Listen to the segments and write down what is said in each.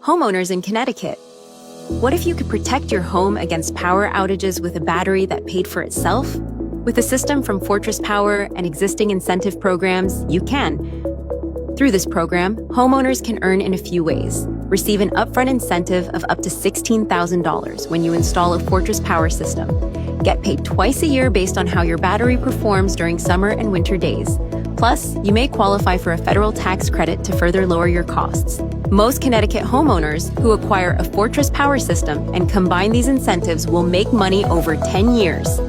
Homeowners in Connecticut. What if you could protect your home against power outages with a battery that paid for itself? With a system from Fortress Power and existing incentive programs, you can. Through this program, homeowners can earn in a few ways. Receive an upfront incentive of up to $16,000 when you install a Fortress Power system. Get paid twice a year based on how your battery performs during summer and winter days. Plus, you may qualify for a federal tax credit to further lower your costs. Most Connecticut homeowners who acquire a Fortress Power system and combine these incentives will make money over 10 years.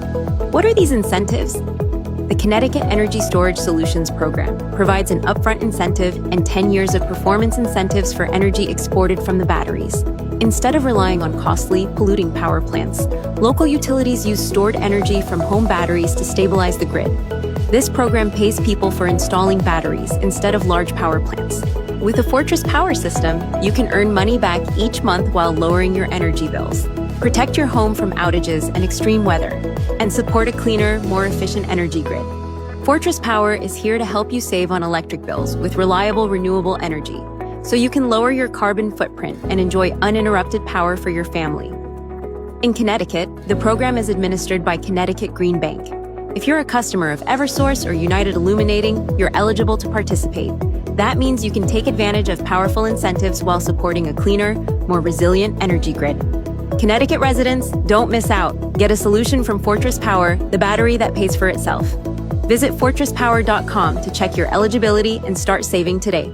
What are these incentives? The Connecticut Energy Storage Solutions Program provides an upfront incentive and 10 years of performance incentives for energy exported from the batteries. Instead of relying on costly, polluting power plants, local utilities use stored energy from home batteries to stabilize the grid. This program pays people for installing batteries instead of large power plants. With a Fortress Power system, you can earn money back each month while lowering your energy bills. Protect your home from outages and extreme weather, and support a cleaner, more efficient energy grid. Fortress Power is here to help you save on electric bills with reliable, renewable energy, so you can lower your carbon footprint and enjoy uninterrupted power for your family. In Connecticut, the program is administered by Connecticut Green Bank. If you're a customer of Eversource or United Illuminating, you're eligible to participate. That means you can take advantage of powerful incentives while supporting a cleaner, more resilient energy grid. Connecticut residents, don't miss out. Get a solution from Fortress Power, the battery that pays for itself. Visit fortresspower.com to check your eligibility and start saving today.